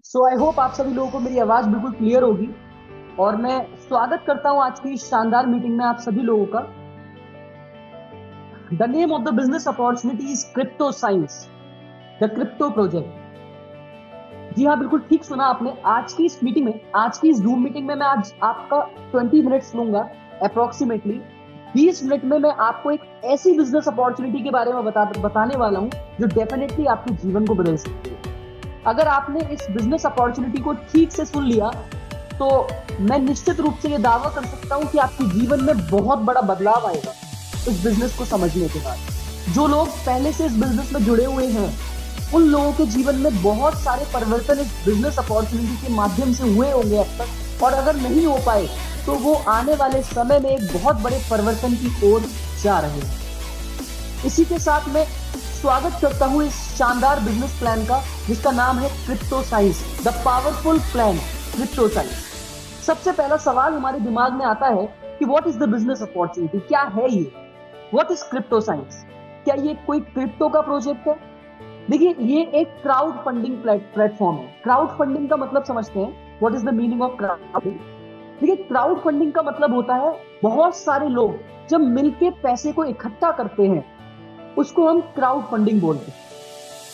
So I hope आप सभी लोगों को मेरी आवाज बिल्कुल क्लियर होगी। और मैं स्वागत करता हूं आज की इस शानदार मीटिंग में आप सभी लोगों का। The name of the business opportunity is crypto science, the crypto project. जी हाँ, बिल्कुल ठीक सुना आपने। आज की इस मीटिंग में, आज की इस जूम मीटिंग में मैं आज आपका 20 मिनट्स लूंगा। अप्रोक्सीमेटली 20 मिनट में मैं आपको एक ऐसी बिजनेस अपॉर्चुनिटी के बारे में बताने वाला हूं जो डेफिनेटली आपके जीवन को बदल सकती है। अगर आपने इस बिजनेस अपॉर्चुनिटी को ठीक से सुन लिया तो मैं निश्चित रूप से यह दावा कर सकता हूं कि आपके जीवन में बहुत बड़ा बदलाव आएगा इस बिजनेस को समझने के बाद। जो लोग पहले से इस बिजनेस में जुड़े हुए हैं उन लोगों के जीवन में बहुत सारे परिवर्तन इस बिजनेस अपॉर्चुनिटी के माध्यम से हुए होंगे अब तक, और अगर नहीं हो पाए तो वो आने वाले समय में एक बहुत बड़े परिवर्तन की ओर जा रहे हैं। इसी के साथ मैं स्वागत करता हूं इस शानदार बिजनेस प्लान का जिसका नाम है crypto science, the powerful plan crypto science. सबसे पहला सवाल हमारे दिमाग में आता है कि what is the business opportunity, क्या है ये, व्हाट इज क्रिप्टो साइंस। क्या ये कोई क्रिप्टो का प्रोजेक्ट है? देखिए, ये एक क्राउड फंडिंग प्लेटफॉर्म है। क्राउड फंडिंग का मतलब समझते हैं, what is the meaning of crowd funding. देखिए, क्राउड फंडिंग का मतलब होता है बहुत सारे लोग जब मिलके पैसे को इकट्ठा करते हैं, उसको हम क्राउड फंडिंग बोलते हैं।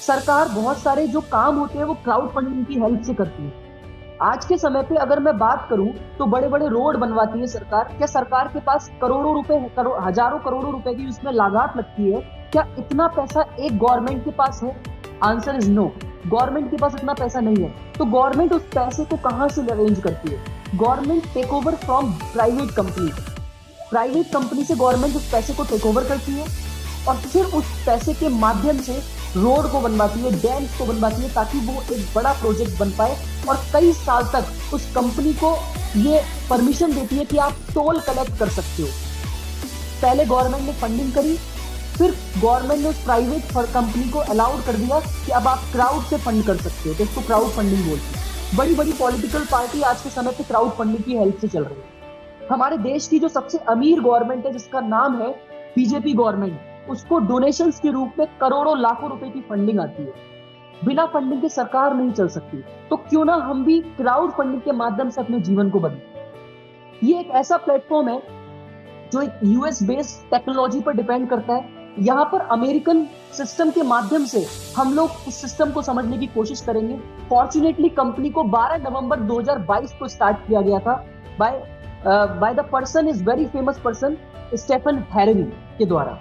सरकार बहुत सारे जो काम होते हैं वो क्राउड फंडिंग की हेल्प से करती है। आज के समय पे अगर मैं बात करूं तो बड़े बड़े रोड बनवाती है सरकार। क्या सरकार के पास करोड़ों रुपए है, हजारों करोड़ों रुपए की उसमें लागत लगती है? क्या इतना पैसा एक गवर्नमेंट के पास है? Answer is no. गवर्नमेंट के पास इतना पैसा नहीं है। तो गवर्नमेंट उस पैसे को कहां से अरेंज करती है? Government take over from private company. Private company से गवर्नमेंट उस पैसे को टेक ओवर करती है और फिर उस पैसे के माध्यम से रोड को बनवाती है, डैम्स को बनवाती है, ताकि वो एक बड़ा प्रोजेक्ट बन पाए। और कई साल तक उस कंपनी को ये परमिशन देती है कि आप टोल कलेक्ट कर सकते हो। पहले गवर्नमेंट ने फंडिंग करी, फिर गवर्नमेंट ने उस प्राइवेट कंपनी को अलाउड कर दिया कि अब आप क्राउड से फंड कर सकते हो, तो इसको क्राउड फंडिंग बोलते हैं। बड़ी बड़ी पॉलिटिकल पार्टी आज के समय पे क्राउड फंडिंग की हेल्प से चल रही है। हमारे देश की जो सबसे अमीर गवर्नमेंट है जिसका नाम है बीजेपी गवर्नमेंट, उसको डोनेशंस के रूप में करोड़ों लाखों रुपए की फंडिंग आती है। बिना फंडिंग के सरकार नहीं चल सकती। तो क्यों ना हम भी क्राउड फंडिंग के माध्यम से अपने जीवन को बदलें। ये एक ऐसा प्लेटफॉर्म है जो एक यूएस बेस्ड टेक्नोलॉजी पर डिपेंड करता है। यहाँ पर अमेरिकन सिस्टम के माध्यम से हम लोग इस सिस्टम को समझने की कोशिश करेंगे। फॉर्चुनेटली कंपनी को 12 नवंबर 2022 को स्टार्ट किया गया था by the person is very famous person Stephan Harney के द्वारा।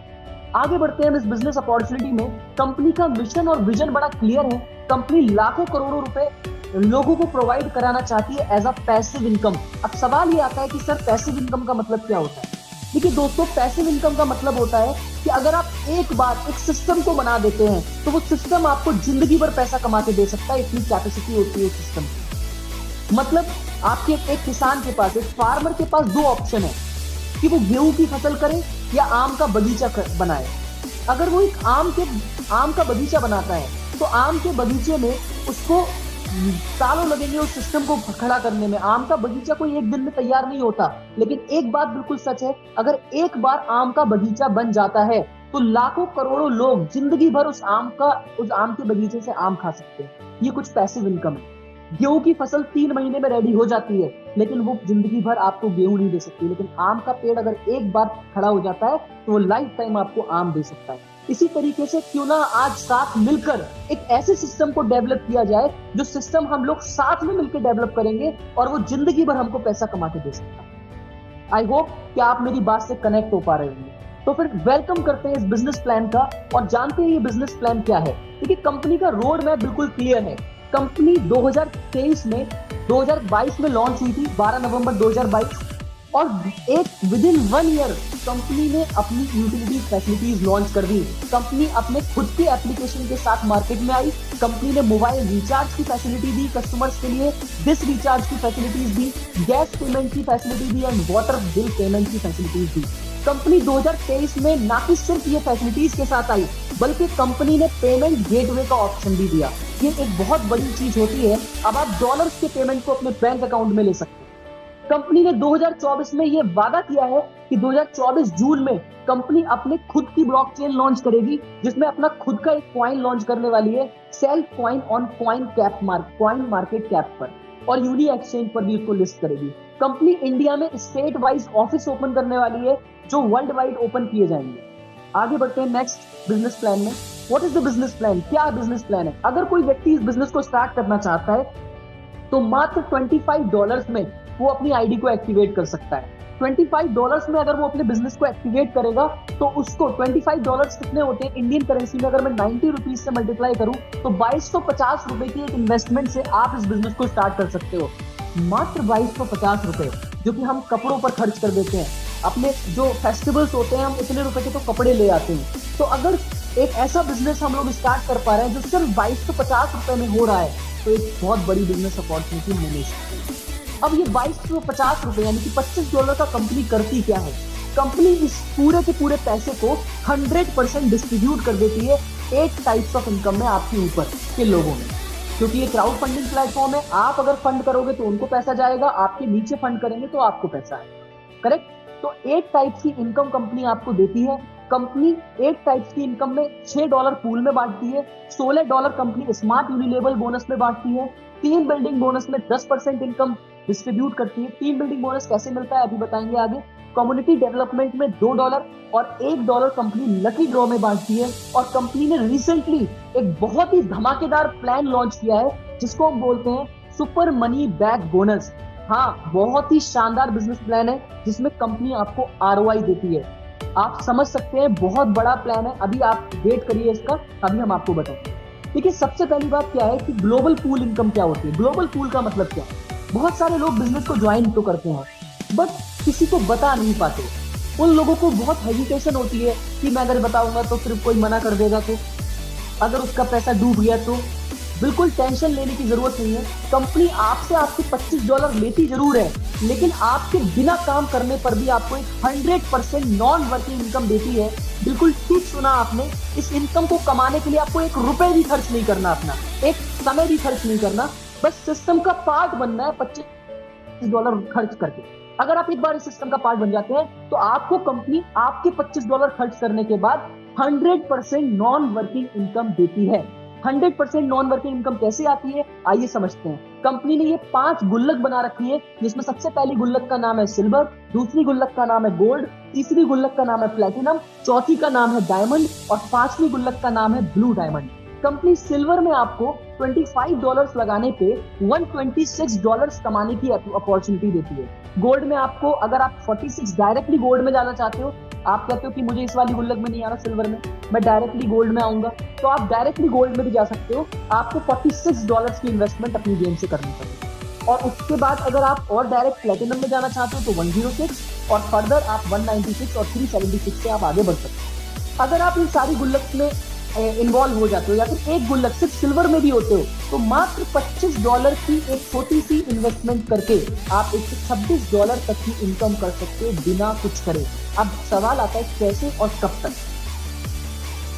आगे बढ़ते हैं हम इस बिजनेस अपॉर्चुनिटी में। कंपनी का मिशन और विजन बड़ा क्लियर है। कंपनी लाखों करोड़ों रुपए लोगों को प्रोवाइड कराना चाहती है एज अ पैसिव इनकम। अब सवाल ये आता है कि सर पैसिव इनकम का मतलब क्या होता है? देखिए दोस्तों, पैसिव इनकम का मतलब होता है कि अगर आप एक बार एक सिस्टम को बना देते हैं तो वो सिस्टम आपको जिंदगी भर पैसा कमा के दे सकता है। इतनी कैपेसिटी होती है सिस्टम की। मतलब आपके एक किसान के पास, एक फार्मर के पास दो ऑप्शन है कि वो गेहूं की फसल करे या आम का बगीचा बनाए। अगर वो एक आम का बगीचा बनाता है तो आम के बगीचे में उसको सालों लगेंगे उस सिस्टम को खड़ा करने में। आम का बगीचा कोई एक दिन में तैयार नहीं होता। लेकिन एक बात बिल्कुल सच है, अगर एक बार आम का बगीचा बन जाता है तो लाखों करोड़ों लोग जिंदगी भर उस आम के बगीचे से आम खा सकते हैं। ये कुछ पैसिव इनकम है। गेहूं की फसल 3 महीने में रेडी हो जाती है लेकिन वो जिंदगी भर आपको गेहूं नहीं दे सकती। लेकिन आम का पेड़ अगर एक बार खड़ा हो जाता है तो वो लाइफ टाइम आपको आम दे सकता है। इसी तरीके से क्यों ना आज साथ मिलकर एक ऐसे सिस्टम को डेवलप किया जाए जो सिस्टम हम लोग साथ में मिलकर डेवलप करेंगे और वो जिंदगी भर हमको पैसा कमा के दे सकता है। आई होप कि आप मेरी बात से कनेक्ट हो पा रहे होंगे। तो फिर वेलकम करते हैं इस बिजनेस प्लान का और जानते हैं ये बिजनेस प्लान क्या है। देखिए, कंपनी का रोड मैप बिल्कुल क्लियर है। कंपनी 2022 में लॉन्च हुई थी, 12 नवंबर 2022, और एक विद इन 1 ईयर कंपनी ने अपनी यूटिलिटी फैसिलिटीज लॉन्च कर दी। कंपनी अपने खुद के एप्लीकेशन के साथ मार्केट में आई। कंपनी ने मोबाइल रिचार्ज की फैसिलिटी दी कस्टमर्स के लिए, डिश रिचार्ज की फैसिलिटीज दी, गैस पेमेंट की facility the and water bill payment की फैसिलिटीज दी। कंपनी 2023 में ना कि सिर्फ ये फैसिलिटीज के साथ आई बल्कि कंपनी ने पेमेंट गेटवे का ऑप्शन भी दिया। ये एक बहुत बड़ी चीज होती है। अब आप डॉलर्स के पेमेंट को अपने बैंक अकाउंट में ले सकते हैं। कंपनी ने 2024 में ये वादा किया है कि 2024 जून में कंपनी अपने खुद की ब्लॉकचेन लॉन्च करेगी, जिसमें अपना खुद का एक कॉइन लॉन्च करने वाली है, self coin on coin market cap पर, और यूनी एक्सचेंज पर भी उसको लिस्ट करेगी। कंपनी इंडिया में स्टेट वाइज ऑफिस ओपन करने वाली है, जो वर्ल्ड वाइड ओपन किए जाएंगे। आगे बढ़ते हैं नेक्स्ट बिजनेस प्लान में। What is the business plan? क्या बिजनेस प्लान है? अगर कोई व्यक्ति इस बिजनेस को स्टार्ट करना चाहता है तो मात्र $25 में वो अपनी आईडी को एक्टिवेट कर सकता है। $25 में अगर वो अपने बिजनेस को एक्टिवेट करेगा तो उसको $25 कितने होते हैं इंडियन करेंसी में? अगर मैं 90 रुपीज से मल्टीप्लाई करूं तो 2250 रुपए की एक इन्वेस्टमेंट से आप इस बिजनेस को स्टार्ट कर सकते हो। मात्र 2250 रुपए, जो कि हम कपड़ों पर खर्च कर देते हैं। अपने जो फेस्टिवल्स होते हैं, हम इतने रुपए के तो कपड़े ले आते हैं। तो अगर एक ऐसा बिजनेस हम लोग स्टार्ट कर पा रहे हैं जो सिर्फ 2250 रुपए में हो रहा है, तो एक बहुत बड़ी बिजनेस अपॉर्चुनिटी मिल सकती है। अब ये 2250 रुपए यानी कि $25 का कंपनी करती क्या है? कंपनी इस पूरे के पूरे पैसे को 100% डिस्ट्रीब्यूट कर देती है 8 टाइप्स ऑफ इनकम में आपके ऊपर के लोगों में, क्योंकि ये क्राउड फंडिंग प्लेटफॉर्म है। आप अगर फंड करोगे तो उनको पैसा जाएगा, आपके नीचे फंड करेंगे तो आपको पैसा आएगा। करेक्ट? तो 8 टाइप्स की इनकम कंपनी आपको देती है। कंपनी 8 टाइप्स की इनकम में $6 पूल में बांटती है, $16 कंपनी स्मार्ट यूनिलेबल बोनस में बांटती है, टीम बिल्डिंग बोनस में 10% इनकम डिस्ट्रीब्यूट करती है। टीम बिल्डिंग बोनस कैसे मिलता है अभी बताएंगे आगे। कम्युनिटी डेवलपमेंट में $2 और $1 कंपनी लकी ड्रॉ में बांटती है। और कंपनी ने रिसेंटली एक बहुत ही धमाकेदार प्लान लॉन्च किया है, जिसको हम बोलते हैं सुपर मनी बैक बोनस। हाँ, बहुत ही शानदार बिजनेस प्लान है, जिसमें कंपनी आपको ROI देती है। आप समझ सकते हैं, बहुत बड़ा प्लान है। अभी आप वेट करिए इसका, अभी हम आपको बताएंगे। देखिए, सबसे पहली बात क्या है कि ग्लोबल पूल इनकम क्या होती है। ग्लोबल पूल का मतलब क्या है? बहुत सारे लोग बिजनेस को ज्वाइन तो करते हैं, बट किसी को बता नहीं पाते। उन लोगों को बहुत हेजिटेशन होती है कि मैं अगर बताऊंगा तो फिर कोई मना कर देगा, तो अगर उसका पैसा डूब गया तो। बिल्कुल टेंशन लेने की जरूरत नहीं है। कंपनी आपसे आपके $25 लेती जरूर है, लेकिन आपके बिना काम करने पर भी आपको एक 100% नॉन वर्किंग इनकम देती है। बिल्कुल ठीक सुना आपने। इस इनकम को कमाने के लिए आपको एक रुपए भी खर्च नहीं करना, अपना एक समय भी खर्च नहीं करना, बस सिस्टम का पार्ट बनना है $25 खर्च करके। अगर आप एक बार इस सिस्टम का पार्ट बन जाते हैं तो आपको कंपनी आपके $25 खर्च करने के बाद 100% नॉन वर्किंग इनकम देती है। 100% नॉन वर्किंग इनकम कैसे आती है, आइए समझते हैं। कंपनी ने ये 5 गुल्लक बना रखी है, जिसमें सबसे पहली गुल्लक का नाम है सिल्वर, दूसरी गुल्लक का नाम है गोल्ड, तीसरी गुल्लक का नाम है प्लेटिनम, चौथी का नाम है डायमंड और 5वीं गुल्लक का नाम है ब्लू डायमंड। कंपनी सिल्वर में आपको $25 लगाने पे $126 कमाने की अपॉर्चुनिटी देती है। गोल्ड में आपको, अगर आप 46 डायरेक्टली गोल्ड में जाना चाहते हो, आप कहते हो कि मुझे इस वाली गुल्लक में नहीं आना, सिल्वर में, मैं डायरेक्टली गोल्ड में आऊंगा, तो आप डायरेक्टली गोल्ड में भी जा सकते हो। आपको $46 की इन्वेस्टमेंट अपनी जेब से करनी पड़ेगी। और उसके बाद अगर आप और डायरेक्ट प्लेटिनम में जाना चाहते हो तो 106 और फर्दर आप 196 और 376 से आप आगे बढ़ सकते हो। अगर आप इन सारी गुल्लक में इन्वॉल्व हो जाते हो या फिर एक गुल्लक सिर्फ सिल्वर में भी होते हो, तो मात्र $25 की एक छोटी सी इन्वेस्टमेंट करके आप $126 तक की इनकम कर सकते हो बिना कुछ करे। अब सवाल आता है कैसे और कब तक।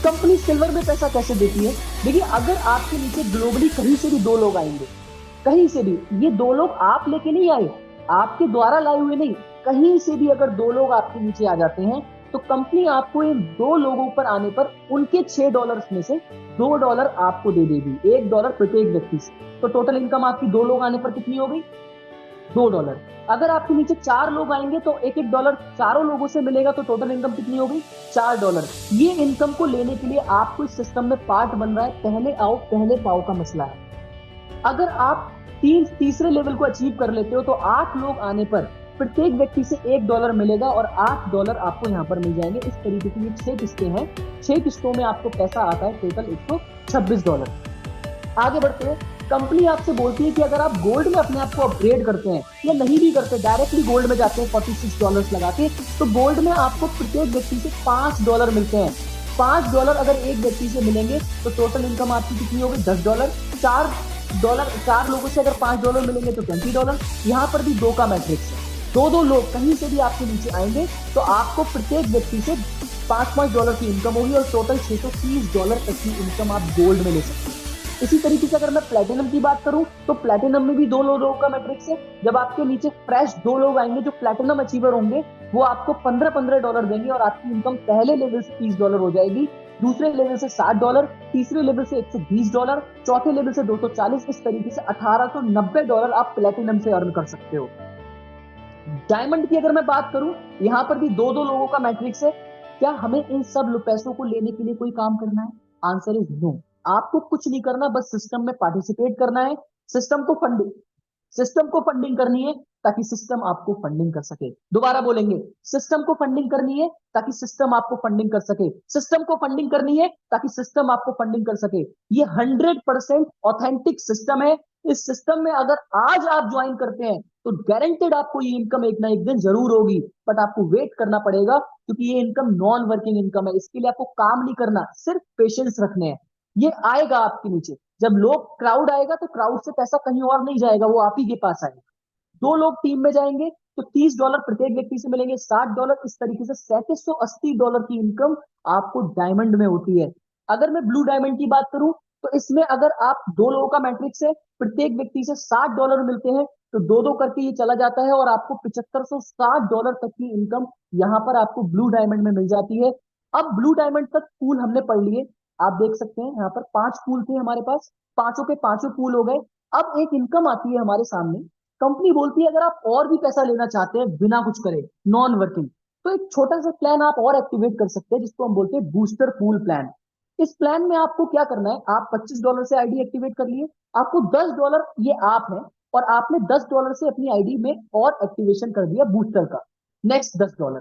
कंपनी सिल्वर में पैसा कैसे देती है? देखिए, अगर आपके नीचे ग्लोबली कहीं से भी 2 लोग आएंगे, कहीं से भी, ये 2 लोग आप लेके नहीं आए, आपके द्वारा लाए हुए नहीं, कहीं से भी अगर 2 लोग आपके नीचे आ जाते हैं तो कंपनी आपको इन 2 लोगों पर आने पर उनके $6 में से $2 आपको दे देगी, $1 प्रत्येक व्यक्ति से। तो टोटल इनकम आपकी 2 लोग आने पर कितनी हो गई? $2। अगर आपके नीचे 4 लोग आएंगे तो $1 चारों लोगों से मिलेगा, तो टोटल इनकम कितनी हो गई? $4। ये इनकम को लेने के लिए आपको इस सिस्टम में पार्ट बन रहा है, पहले आओ पहले पाओ का मसला है। अगर आप तीसरे लेवल को अचीव कर लेते हो तो 8 लोग आने पर प्रत्येक व्यक्ति से $1 मिलेगा और $8 आपको यहाँ पर मिल जाएंगे। इस तरीके की ये 6 किस्तें हैं। 6 किस्तों में आपको पैसा आता है टोटल $126। आगे बढ़ते हैं। कंपनी आपसे बोलती है कि अगर आप गोल्ड में अपने आप को अपग्रेड करते हैं या नहीं भी करते, डायरेक्टली गोल्ड में जाते हैं $46 लगा के, तो गोल्ड में आपको प्रत्येक व्यक्ति से $5 मिलते हैं। $5 अगर एक व्यक्ति से मिलेंगे तो टोटल इनकम आपकी कितनी होगी? $10। चार लोगों से अगर $5 मिलेंगे तो $20। यहाँ पर भी 2 का मैट्रिक्स है। 2 लोग कहीं से भी आपके नीचे आएंगे तो आपको प्रत्येक व्यक्ति से $5 की इनकम होगी और टोटल $630 तक की इनकम आप गोल्ड में ले सकते हैं। इसी तरीके से अगर मैं प्लेटिनम की बात करूं तो प्लेटिनम में भी दो लोगों का मैट्रिक्स है। जब आपके नीचे फ्रेश दो लोग आएंगे जो प्लेटिनम अचीवर होंगे, वो आपको $15-15 देंगे और आपकी इनकम पहले लेवल से $30 हो जाएगी, दूसरे लेवल से $60, तीसरे लेवल से $120, चौथे लेवल से 240, इस तरीके से $1890 आप प्लेटिनम से अर्न कर सकते हो। डायमंड की अगर मैं बात करूं, यहां पर भी दो दो लोगों का मैट्रिक्स है। क्या हमें इन सब पैसों को लेने के लिए कोई काम करना है? Answer is no. आपको कुछ नहीं करना, बस सिस्टम में पार्टिसिपेट करना है। सिस्टम को फंडिंग सिस्टम को फंडिंग करनी है ताकि सिस्टम आपको फंडिंग कर सके। दोबारा बोलेंगे, सिस्टम को फंडिंग करनी है ताकि सिस्टम आपको फंडिंग कर सके। सिस्टम को फंडिंग करनी है ताकि सिस्टम आपको फंडिंग कर सके। ये 100% ऑथेंटिक सिस्टम है। इस सिस्टम में अगर आज आप ज्वाइन करते हैं तो गारंटेड आपको ये इनकम एक ना एक दिन जरूर होगी, बट आपको वेट करना पड़ेगा क्योंकि ये इनकम नॉन वर्किंग इनकम है। इसके लिए आपको काम नहीं करना, सिर्फ पेशेंस रखने हैं। ये आएगा आपके नीचे। जब लोग क्राउड आएगा तो क्राउड से पैसा कहीं और नहीं जाएगा, वो आप ही के पास आएगा। दो लोग टीम में जाएंगे तो $30 प्रत्येक व्यक्ति से मिलेंगे, $60। इस तरीके से $3780 की इनकम आपको डायमंड में होती है। अगर मैं ब्लू डायमंड की बात करूं तो इसमें अगर आप दो लोगों का मैट्रिक्स है, प्रत्येक व्यक्ति से $60 मिलते हैं, तो दो दो करके ये चला जाता है और आपको $7560 तक की इनकम यहां पर आपको ब्लू डायमंड में मिल जाती है। अब ब्लू डायमंड तक पूल हमने पढ़ लिए। आप देख सकते हैं यहाँ पर 5 पूल थे हमारे पास, पांचों के पांचों पूल हो गए। अब एक इनकम आती है हमारे सामने। कंपनी बोलती है अगर आप और भी पैसा लेना चाहते हैं बिना कुछ करे, नॉन वर्किंग, तो एक छोटा सा प्लान आप और एक्टिवेट कर सकते हैं जिसको हम बोलते हैं बूस्टर पूल प्लान। इस प्लान में आपको क्या करना है, आप $25 से आईडी एक्टिवेट कर लिए, आपको $10, ये आप है, और आपने $10 से अपनी आईडी में और एक्टिवेशन कर दिया बूस्टर का, नेक्स्ट $10।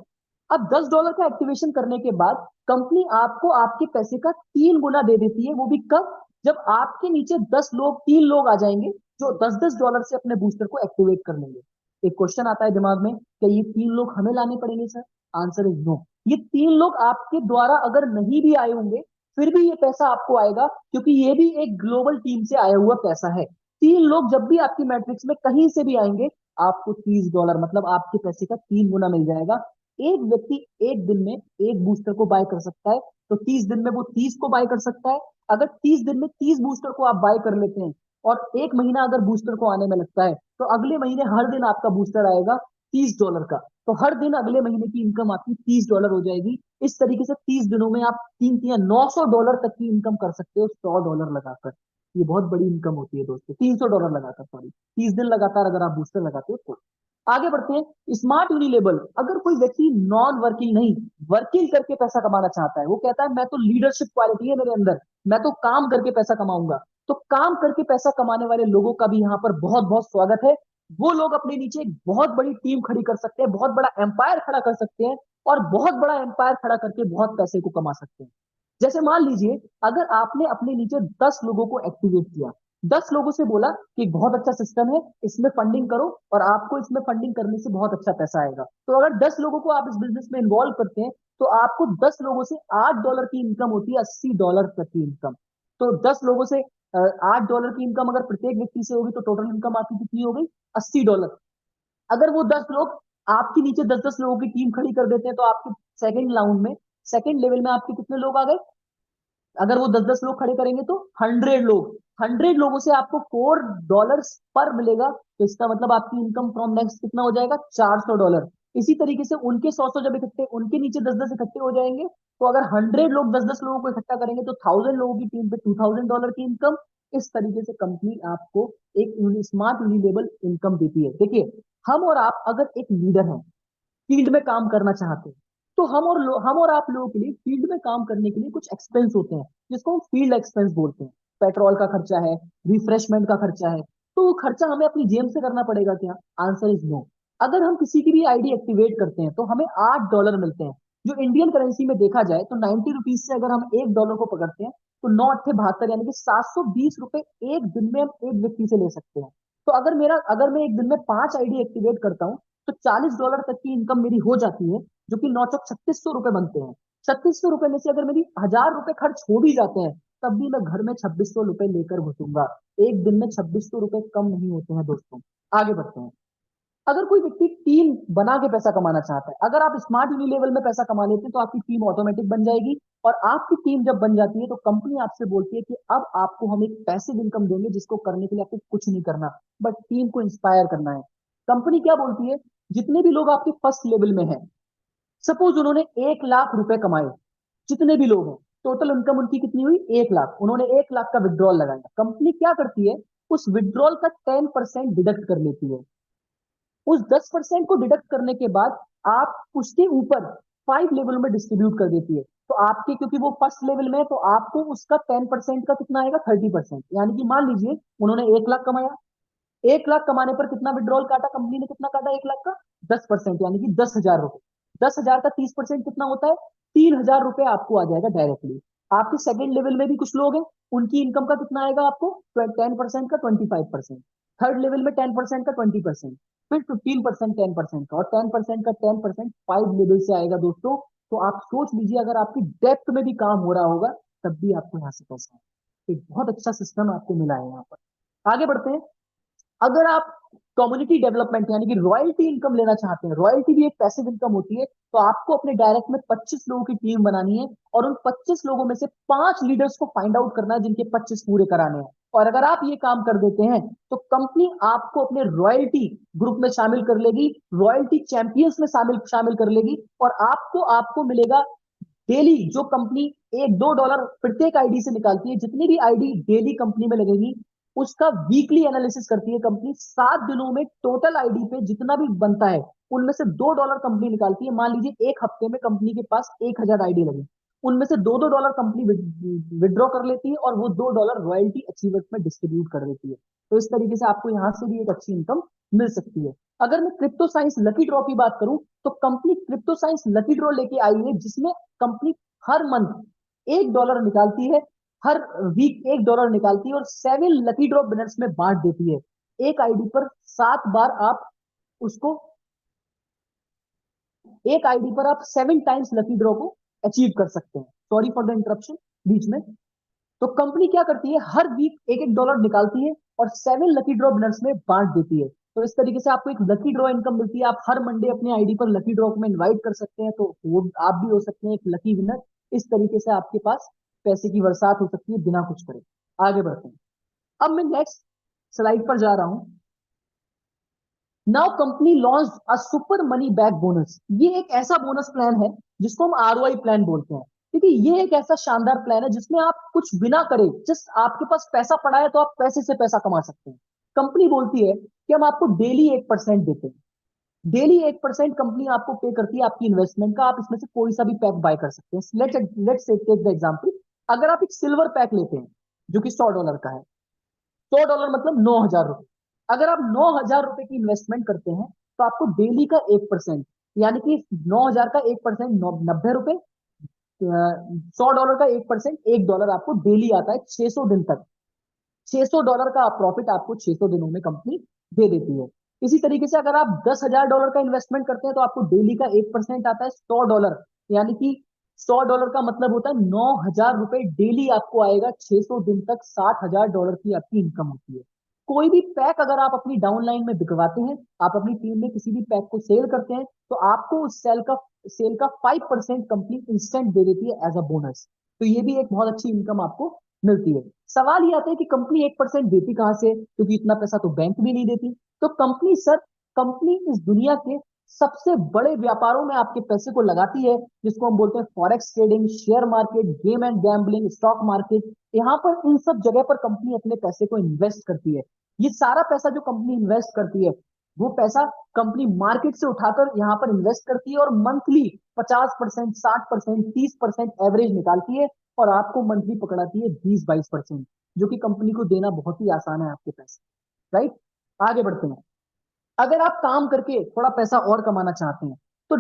अब $10 का एक्टिवेशन करने के बाद कंपनी आपको आपके पैसे का 3 गुना दे देती है। वो भी कब? जब आपके नीचे 10 लोग, 3 लोग आ जाएंगे जो $10-10 से अपने बूस्टर को एक्टिवेट कर लेंगे। एक क्वेश्चन आता है दिमाग में, क्या ये 3 लोग हमें लाने पड़ेंगे सर? Answer is no. ये 3 लोग आपके द्वारा अगर नहीं भी आए होंगे फिर भी ये पैसा आपको आएगा, क्योंकि ये भी एक ग्लोबल टीम से आया हुआ पैसा है। 3 लोग जब भी आपकी मैट्रिक्स में कहीं से भी आएंगे, आपको $30 मतलब आपके पैसे का 3 गुना मिल जाएगा। एक व्यक्ति एक दिन में एक बूस्टर को बाय कर सकता है, तो 30 दिन में वो 30 को बाय कर सकता है। अगर 30 दिन में 30 बूस्टर को आप बाय कर लेते हैं और एक महीना अगर बूस्टर को आने में लगता है, तो अगले महीने हर दिन आपका बूस्टर आएगा $30 का। तो हर दिन अगले महीने की इनकम आपकी $30 हो जाएगी। इस तरीके से 30 दिनों में आप तीन तीन $900 तक की इनकम कर सकते हो, $100 लगाकर। ये बहुत बड़ी इनकम होती है दोस्तों, $300 लगाकर, सॉरी, 30 दिन लगातार अगर आप बूस्टर लगाते हो तो। आगे बढ़ते हैं, स्मार्ट यूनिलेबल। अगर कोई व्यक्ति नॉन वर्किंग नहीं, वर्किंग करके पैसा कमाना चाहता है, वो कहता है मैं तो लीडरशिप क्वालिटी है मेरे अंदर, मैं तो काम करके पैसा कमाऊंगा, तो काम करके पैसा कमाने वाले लोगों का भी यहाँ पर बहुत बहुत स्वागत है। वो लोग अपने नीचे एक बहुत बड़ी टीम खड़ी कर सकते हैं, बहुत बड़ा एम्पायर खड़ा कर सकते हैं, और बहुत बड़ा एम्पायर खड़ा करके बहुत पैसे को कमा सकते हैं। जैसे मान लीजिए, अगर आपने अपने नीचे 10 लोगों को एक्टिवेट किया, 10 लोगों से बोला कि बहुत अच्छा सिस्टम है, इसमें फंडिंग करो और आपको इसमें फंडिंग करने से बहुत अच्छा पैसा आएगा। तो अगर 10 लोगों को आप इस बिजनेस में इन्वॉल्व करते हैं, तो आपको 10 लोगों से $8 की इनकम होती है, $80 तक की इनकम। तो 10 लोगों से $8 की इनकम अगर प्रत्येक व्यक्ति से होगी तो टोटल इनकम आपकी कितनी हो गई? $80। अगर वो 10 लोग आपके नीचे 10-10 लोगों की टीम खड़ी कर देते हैं, तो आपके सेकंड राउंड में, सेकंड लेवल में आपके कितने लोग आ गए? अगर वो 10-10 लोग खड़े करेंगे तो 100 लोग, 100 लोगों से आपको $4 पर मिलेगा। तो इसका मतलब आपकी इनकम फ्रॉम नेक्स्ट कितना हो जाएगा? $400। इसी तरीके से उनके 100 जब इकट्ठे, उनके नीचे 10-10 इकट्ठे हो जाएंगे, तो अगर 100 लोग 10-10 लोगों को इकट्ठा करेंगे तो 1000 लोगों की टीम पे $2000 की इनकम। इस तरीके से कंपनी आपको एक स्मार्ट यूनिलेबल इनकम देती है। देखिए, हम और आप अगर एक लीडर हैं, फील्ड में काम करना चाहते हैं, तो हम और आप लोगों के लिए फील्ड में काम करने के लिए कुछ एक्सपेंस होते हैं जिसको हम फील्ड एक्सपेंस बोलते हैं। पेट्रोल का खर्चा है, रिफ्रेशमेंट का खर्चा है, तो वो खर्चा हमें अपनी जेब से करना पड़ेगा क्या? Answer is no. अगर हम किसी की भी आईडी एक्टिवेट करते हैं तो हमें $8 मिलते हैं, जो इंडियन करेंसी में देखा जाए तो 90 रुपीज से अगर हम $1 को पकड़ते हैं तो 9 8 72 यानी कि $720 एक दिन में हम एक व्यक्ति से ले सकते हैं। तो अगर मैं एक दिन में 5 आईडी एक्टिवेट करता हूँ तो $40 तक की इनकम मेरी हो जाती है, जो कि 9 चौक ₹3600 बनते हैं। ₹3600 में से अगर मेरी ₹1000 खर्च हो भी जाते हैं, तब भी मैं घर में ₹2600 लेकर घुसूंगा। एक दिन में ₹2600 कम नहीं होते हैं दोस्तों। आगे बढ़ते हैं। अगर कोई व्यक्ति टीम बना के पैसा कमाना चाहता है, अगर आप स्मार्ट यूनि लेवल में पैसा कमा लेते हैं तो आपकी टीम ऑटोमेटिक बन जाएगी, और आपकी टीम जब बन जाती है तो कंपनी आपसे बोलती है कि अब आपको हम एक पैसिव इनकम देंगे जिसको करने के लिए आपको कुछ नहीं करना, बट टीम को इंस्पायर करना है। कंपनी क्या बोलती है, जितने भी लोग आपके फर्स्ट लेवल में हैं, सपोज उन्होंने 1 लाख रुपए कमाए, जितने भी लोग हैं, टोटल इनकम उनकी कितनी हुई, 1 लाख, उन्होंने 1 लाख का विड्रॉल लगाया, कंपनी क्या करती है, उस विड्रॉल का 10% डिडक्ट कर लेती है। उस 10% को डिडक्ट करने के बाद आप उसके ऊपर 5 लेवल में डिस्ट्रीब्यूट कर देती है। तो आपके, क्योंकि वो फर्स्ट लेवल में है, तो आपको उसका 10% का कितना आएगा, 30%। यानी कि मान लीजिए उन्होंने 1 लाख कमाया, 1 लाख कमाने पर कितना विड्रॉल काटा कंपनी ने, कितना काटा 1 लाख का, 10%, यानी कि 10,000 रुपए। 10,000 का 30% कितना होता है, 3,000 रुपए आपको आ जाएगा डायरेक्टली। आपके सेकंड लेवल में भी कुछ लोग हैं, उनकी इनकम का कितना आएगा आपको, 10% का 25%। थर्ड लेवल में 10% का 20%, फिर 15% 10% का, और 10% का 10% 5 लेवल से आएगा दोस्तों। तो आप सोच लीजिए, अगर आपकी डेप्थ में भी काम हो रहा होगा तब भी आपको यहाँ से पैसा है। एक बहुत अच्छा सिस्टम आपको मिला है यहाँ पर। आगे बढ़ते हैं। अगर आप कम्युनिटी डेवलपमेंट यानी कि रॉयल्टी इनकम लेना चाहते हैं, रॉयल्टी भी एक पैसिव इनकम होती है, तो आपको अपने डायरेक्ट में 25 लोगों की टीम बनानी है, और उन 25 लोगों में से 5 लीडर्स को फाइंड आउट करना है जिनके 25 पूरे कराने हैं। और अगर आप ये काम कर देते हैं तो कंपनी आपको अपने रॉयल्टी ग्रुप में शामिल कर लेगी, रॉयल्टी चैंपियंस में शामिल शामिल कर लेगी, और आपको आपको मिलेगा डेली, जो कंपनी 1-2 डॉलर प्रत्येक आईडी से निकालती है, जितनी भी आईडी डेली कंपनी में लगेगी उसका वीकली एनालिसिस करती है कंपनी। 7 दिनों में टोटल आईडी पे जितना भी बनता है उनमें से 2 डॉलर कंपनी निकालती है। मान लीजिए एक हफ्ते में कंपनी के पास 1,000 आईडी लगी, उनमें से 2-2 डॉलर कंपनी विड्रॉ कर लेती है, और वो 2 डॉलर रॉयल्टी अचीवर्स में डिस्ट्रीब्यूट कर देती है। तो इस तरीके से आपको यहाँ से भी एक अच्छी इनकम मिल सकती है। अगर मैं क्रिप्टो साइंस लकी ड्रॉ की बात करूं, तो company crypto science lucky draw लेके आई है, जिसमें कंपनी हर मंथ 1 डॉलर निकालती है, हर वीक 1 डॉलर निकालती है, और 7 लकी ड्रॉ विनर्स में बांट देती है। एक आईडी पर 7 बार आप उसको, एक आईडी पर आप 7 टाइम्स लकी ड्रॉ को अचीव कर सकते हैं। सॉरी फॉर द इंटरप्शन बीच में। तो कंपनी क्या करती है, हर वीक 1-1 डॉलर निकालती है और 7 लकी ड्रॉ विनर्स में बांट देती है। तो इस तरीके से आपको एक लकी ड्रॉ इनकम मिलती है। आप हर मंडे अपने आईडी पर लकी ड्रॉ में इनवाइट कर सकते हैं, तो वो आप भी हो सकते हैं एक लकी विनर। इस तरीके से आपके पास पैसे की बरसात हो सकती है बिना कुछ करे। आगे बढ़ते हैं। अब मैं नेक्स्ट स्लाइड पर जा रहा हूं। Now company launch a super money back bonus. ये एक ऐसा बोनस प्लान है जिसको हम आरओआई प्लान बोलते हैं। देखिए, ये एक ऐसा शानदार प्लान है जिसमें आप कुछ बिना करे, जस्ट आपके पास पैसा पड़ा है तो आप पैसे से पैसा कमा सकते हैं। कंपनी बोलती है कि हम आपको डेली 1% देते हैं। डेली 1% कंपनी आपको पे करती है आपकी इन्वेस्टमेंट का। आप इसमें से कोई सा भी पैक बाय कर सकते हैं। Let's take the example. अगर आप एक सिल्वर पैक लेते हैं जो कि 100 डॉलर का है, 100 डॉलर मतलब 9,000 रुपए। अगर आप 9,000 रुपए की इन्वेस्टमेंट करते हैं तो आपको डेली का 1%, यानी कि 9,000 का 1%, 90 रुपए। 100 डॉलर का 1%, 1 डॉलर आपको डेली आता है 600 दिन तक। 600 डॉलर का प्रॉफिट आपको 600 दिनों में कंपनी दे देती है। इसी तरीके से अगर आप 10,000 डॉलर का इन्वेस्टमेंट करते हैं तो आपको डेली का 1% आता है 100 डॉलर, यानी कि 100 डॉलर का मतलब होता है 9,000 रुपए डेली आपको आएगा 600 दिन तक। 60,000 डॉलर की आपकी इनकम होती है। कोई भी पैक अगर आप अपनी डाउनलाइन में बिकवाते हैं, आप अपनी टीम में किसी भी पैक को सेल करते हैं, तो आपको उस सेल का 5% कंपनी इंस्टेंट दे देती है एज अ बोनस। तो ये भी एक बहुत अच्छी इनकम आपको मिलती है। सवाल ये आता है कि कंपनी 1% देती कहां से, क्योंकि इतना पैसा तो बैंक भी नहीं देती। तो कंपनी इस दुनिया के सबसे बड़े व्यापारों में आपके पैसे को लगाती है, जिसको हम बोलते हैं forex trading, share market, game and gambling, stock market. यहाँ पर इन सब जगह पर कंपनी अपने पैसे को इन्वेस्ट करती है। ये सारा पैसा जो कंपनी इन्वेस्ट करती है, वो पैसा कंपनी मार्केट से उठाकर यहाँ पर इन्वेस्ट करती है, और मंथली 50%, 60%, 30% एवरेज निकालती है, और आपको मंथली पकड़ाती है 20-22%, जो कि कंपनी को देना बहुत ही आसान है आपके पैसे। राइट। आगे बढ़ते हैं। अगर आप काम करके थोड़ा पैसा और कमाना चाहते हैं, तो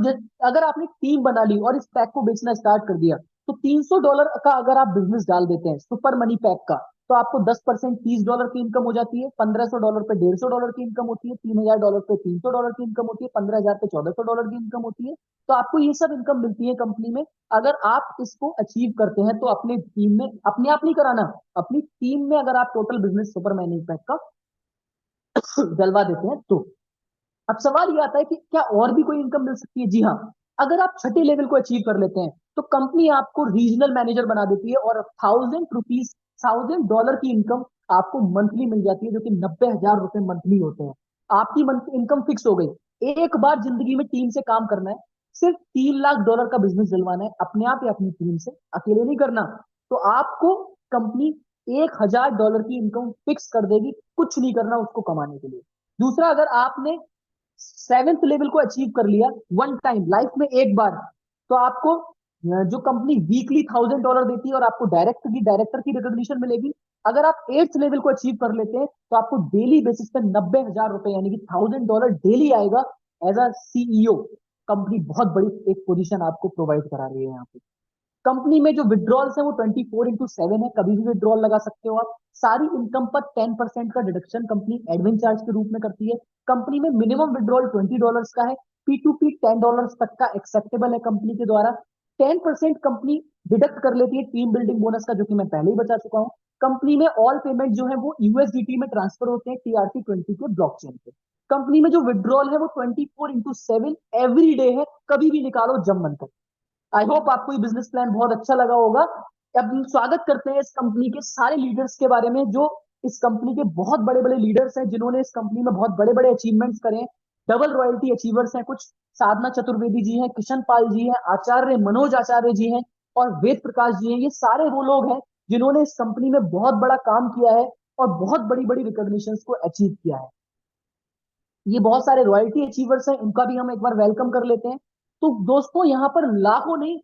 अगर आपने टीम बना ली और इस पैक को बेचना स्टार्ट कर दिया, तो 300 डॉलर का अगर आप बिजनेस डाल देते हैं सुपर मनी पैक का, तो आपको 10% 30 डॉलर की इनकम हो जाती है। 1,500 डॉलर पे 150 डॉलर की इनकम होती है। 3,000 डॉलर पे 300 डॉलर की इनकम होती है। 15,000 पे 1,400 डॉलर की इनकम होती है। तो आपको ये सब इनकम मिलती है कंपनी में। अगर आप इसको अचीव करते हैं तो अपने टीम में, अपने आप नहीं कराना, अपनी टीम में अगर आप total business super money pack का डलवा देते हैं तो। अब सवाल ये आता है कि क्या और भी कोई इनकम मिल सकती है? जी हाँ, अगर आप छठे लेवल को अचीव कर लेते हैं तो कंपनी आपको रीजनल मैनेजर बना देती है और 1000 रुपीज, $1000 की इनकम आपको मंथली मिल जाती है, जो कि 90,000 रुपए मंथली होते हैं। आपकी मंथली इनकम फिक्स हो गई। एक बार जिंदगी में टीम से काम करना है, सिर्फ $3 लाख का बिजनेस दिलवाना है अपने आप या अपनी टीम से, अकेले नहीं करना। तो आपको कंपनी $1000 की इनकम फिक्स कर देगी, कुछ नहीं करना उसको कमाने के लिए। दूसरा, अगर आपने सेवेंथ लेवल को अचीव कर लिया वन टाइम लाइफ में एक बार, तो आपको जो कंपनी वीकली $1000 देती है और आपको डायरेक्टर की रिकॉग्निशन मिलेगी। अगर आप एट्थ लेवल को अचीव कर लेते हैं तो आपको डेली बेसिस पे 90,000 रुपए यानी कि $1000 डेली आएगा एज अ सीईओ। कंपनी बहुत बड़ी एक पोजीशन आपको प्रोवाइड करा रही है यहाँ पे। कंपनी में जो विड्रॉल्स है वो 24x7 है, कभी भी विड्रॉल लगा सकते हो आप। सारी इनकम पर 10% का डिडक्शन कंपनी एडमिन चार्ज के रूप में करती है। कंपनी में मिनिमम विड्रॉल $20 का है। P2P $10 तक का एक्सेप्टेबल है कंपनी के द्वारा। 10% कंपनी डिडक्ट कर लेती है टीम बिल्डिंग बोनस का, जो कि मैं पहले ही बता चुका हूँ। कंपनी में ऑल पेमेंट जो है वो यूएसडीटी में ट्रांसफर होते हैं TRC20 के ब्लॉकचेन पे। कंपनी में जो विड्रॉल है वो 24x7 एवरी डे है, कभी भी निकालो जब मन करे। आई होप आपको ये बिजनेस प्लान बहुत अच्छा लगा होगा। अब हम स्वागत करते हैं इस कंपनी के सारे लीडर्स के बारे में, जो इस कंपनी के बहुत बड़े बड़े लीडर्स हैं, जिन्होंने इस कंपनी में बहुत बड़े बड़े अचीवमेंट्स करे हैं। डबल रॉयल्टी अचीवर्स हैं कुछ। साधना चतुर्वेदी जी हैं, किशन पाल जी हैं, आचार्य मनोज आचार्य जी हैं और वेद प्रकाश जी हैं। ये सारे वो लोग हैं जिन्होंने इस कंपनी में बहुत बड़ा काम किया है और बहुत बड़ी बड़ी रिकॉग्निशन को अचीव किया है। ये बहुत सारे रॉयल्टी अचीवर्स हैं, उनका भी हम एक बार वेलकम कर लेते हैं। तो दोस्तों, यहाँ पर लाखों नहीं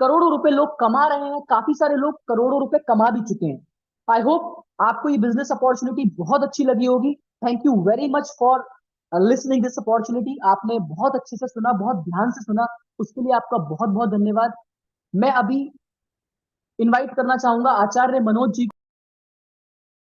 करोड़ों रुपए लोग कमा रहे हैं, काफी सारे लोग करोड़ों रुपए कमा भी चुके हैं। आई होप आपको ये बिजनेस अपॉर्चुनिटी बहुत अच्छी लगी होगी। Thank you very much for listening this opportunity. आपने बहुत अच्छे से सुना, बहुत ध्यान से सुना, उसके लिए आपका बहुत बहुत धन्यवाद। मैं अभी इनवाइट करना चाहूंगा आचार्य मनोज जी